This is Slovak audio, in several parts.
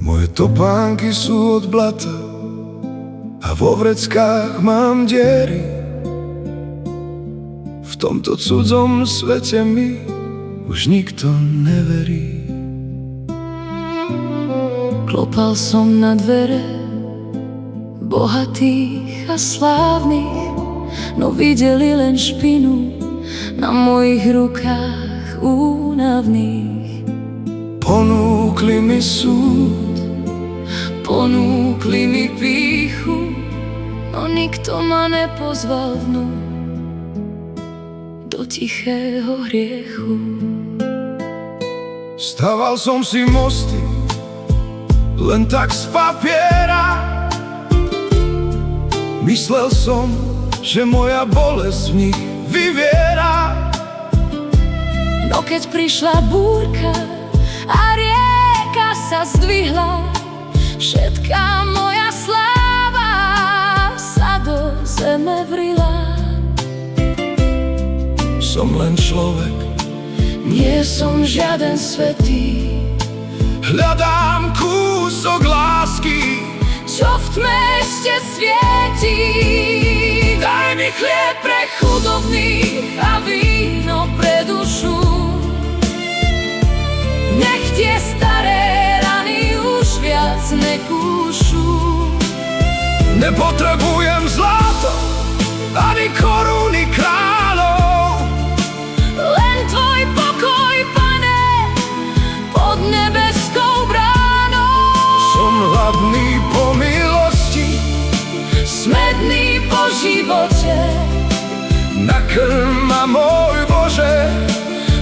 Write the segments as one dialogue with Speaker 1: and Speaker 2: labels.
Speaker 1: Moje topánky sú od blata a vo vreckách mám diery. V tomto cudzom svete mi už nikto neverí.
Speaker 2: Klopal som na dvere bohatých a slávnych, no videli len špinu na mojich rukách únavných.
Speaker 1: Ponúkli mi súd,
Speaker 2: ponúkli mi pýchu, no nikto ma nepozval dnu do tichého hriechu.
Speaker 1: staval som si mosty len tak z papiera. Myslel som, že moja bolesť v nich vyviera.
Speaker 2: No keď prišla búrka a rieka sa zdvihla, všetká moja sláva sa do zeme vrila.
Speaker 1: Som len človek,
Speaker 2: nie som žiaden svätý,
Speaker 1: hľadám kúsok lásky,
Speaker 2: čo v tme ešte svieti. Daj mi chlieb pre chudobných a víno pre dušu. Nech tie staré rany už viac nekúšu.
Speaker 1: nepotrebujem zlato ani koruny kráľov.
Speaker 2: Len tvoj pokoj, Pane, pod nebeskou bránou.
Speaker 1: Som hladný po milosti,
Speaker 2: Smedný po živote,
Speaker 1: nakrm ma, môj Bože,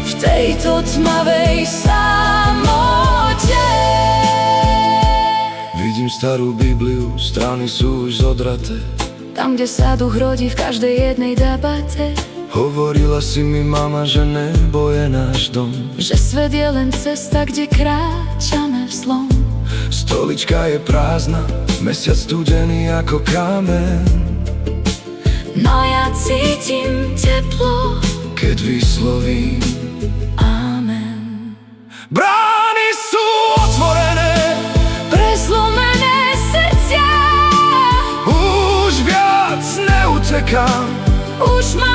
Speaker 2: v tejto tmavej samote.
Speaker 1: vidím starú Bibliu, strany sú už zodraté.
Speaker 2: Tam, kde sa duch rodí v každej jednej debate,
Speaker 1: Hovorila si mi mama, že nebo je náš dom,
Speaker 2: že svet je len cesta, kde kráčame vzlom.
Speaker 1: stolička je prázdna, mesiac studený ako kameň.
Speaker 2: No ja cítim teplo,
Speaker 1: Keď vyslovím,
Speaker 2: amen.
Speaker 1: brány sú otvorené,
Speaker 2: Pre zlomené srdcia
Speaker 1: už viac neutekám.
Speaker 2: už ma